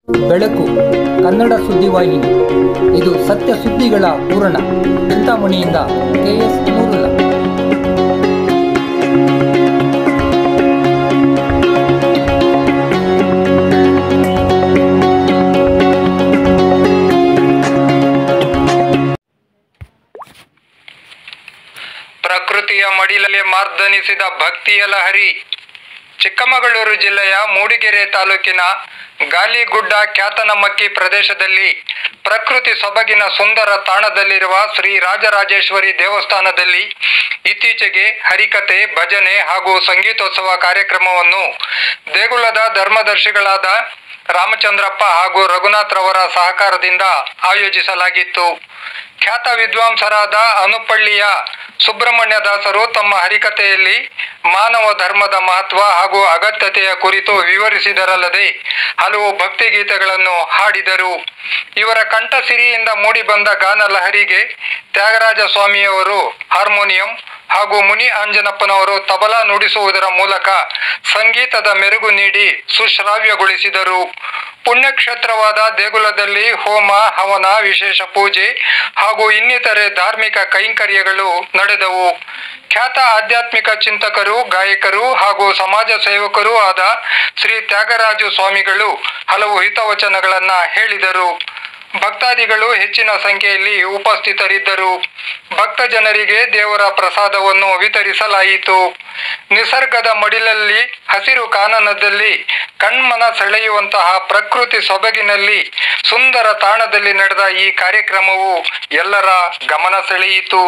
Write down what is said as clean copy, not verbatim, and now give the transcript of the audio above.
ಬೆಳಕು ಕನ್ನಡ ಸುದ್ದಿವಾಹಿನಿ. ಇದು ಸತ್ಯ ಸುದ್ದಿಗಳ ಪೂರಣ. ಚಿಂತಾಮಣಿಯಿಂದ KS ನೂರುಲ್ಲ. ಪ್ರಕೃತಿಯ ಮಡಿಲಲ್ಲಿ ಮಾರ್ದನಿಸಿದ ಭಕ್ತಿಯ ಲಹರಿ. ಚಿಕ್ಕಮಗಳೂರು ಜಿಲ್ಲೆಯ ಮೂಡಿಗೆರೆ ತಾಲೂಕಿನ ಗಾಲಿಗುಡ್ಡ ಕ್ಯಾತನಮಕ್ಕಿ ಪ್ರದೇಶದಲ್ಲಿ ಪ್ರಕೃತಿ ಸೊಬಗಿನ ಸುಂದರ ತಾಣದಲ್ಲಿರುವ ಶ್ರೀ ರಾಜರಾಜೇಶ್ವರಿ ದೇವಸ್ಥಾನದಲ್ಲಿ ಇತ್ತೀಚೆಗೆ ಹರಿಕತೆ, ಭಜನೆ ಹಾಗೂ ಸಂಗೀತೋತ್ಸವ ಕಾರ್ಯಕ್ರಮವನ್ನು ದೇಗುಲದ ಧರ್ಮದರ್ಶಿಗಳಾದ ರಾಮಚಂದ್ರಪ್ಪ ಹಾಗೂ ರಘುನಾಥ್ ರವರ ಸಹಕಾರದಿಂದ ಆಯೋಜಿಸಲಾಗಿತ್ತು. ಖ್ಯಾತ ವಿದ್ವಾಂಸರಾದ ಅನುಪಳ್ಳಿಯ ಸುಬ್ರಹ್ಮಣ್ಯ ದಾಸರು ತಮ್ಮ ಹರಿಕತೆಯಲ್ಲಿ ಮಾನವ ಧರ್ಮದ ಮಹತ್ವ ಹಾಗೂ ಅಗತ್ಯತೆಯ ಕುರಿತು ವಿವರಿಸಿದರಲ್ಲದೆ ಹಲವು ಭಕ್ತಿಗೀತೆಗಳನ್ನು ಹಾಡಿದರು. ಇವರ ಕಂಠಸಿರಿಯಿಂದ ಮೂಡಿಬಂದ ಗಾನ ಲಹರಿಗೆ ತ್ಯಾಗರಾಜ ಸ್ವಾಮಿಯವರು ಹಾರ್ಮೋನಿಯಂ ಹಾಗೂ ಮುನಿ ಆಂಜನಪ್ಪನವರು ತಬಲಾ ನುಡಿಸುವುದರ ಮೂಲಕ ಸಂಗೀತದ ಮೆರುಗು ನೀಡಿ ಸುಶ್ರಾವ್ಯಗೊಳಿಸಿದರು. ಪುಣ್ಯಕ್ಷೇತ್ರವಾದ ದೇಗುಲದಲ್ಲಿ ಹೋಮ, ಹವನ, ವಿಶೇಷ ಪೂಜೆ ಹಾಗೂ ಇನ್ನಿತರೆ ಧಾರ್ಮಿಕ ಕೈಂಕರ್ಯಗಳು ನಡೆದವು. ಖ್ಯಾತ ಆಧ್ಯಾತ್ಮಿಕ ಚಿಂತಕರು, ಗಾಯಕರು ಹಾಗೂ ಸಮಾಜ ಸೇವಕರೂ ಆದ ಶ್ರೀ ತ್ಯಾಗರಾಜು ಸ್ವಾಮಿಗಳು ಹಲವು ಹಿತವಚನಗಳನ್ನ ಹೇಳಿದರು. ಭಕ್ತಾದಿಗಳು ಹೆಚ್ಚಿನ ಸಂಖ್ಯೆಯಲ್ಲಿ ಉಪಸ್ಥಿತರಿದ್ದರು. ಭಕ್ತ ಜನರಿಗೆ ದೇವರ ಪ್ರಸಾದವನ್ನು ವಿತರಿಸಲಾಯಿತು. ನಿಸರ್ಗದ ಮಡಿಲಲ್ಲಿ ಹಸಿರು ಕಾನನದಲ್ಲಿ ಕಣ್ಮನ ಸೆಳೆಯುವಂತಹ ಪ್ರಕೃತಿ ಸೊಬಗಿನಲ್ಲಿ ಸುಂದರ ತಾಣದಲ್ಲಿ ನಡೆದ ಈ ಕಾರ್ಯಕ್ರಮವು ಎಲ್ಲರ ಗಮನ ಸೆಳೆಯಿತು.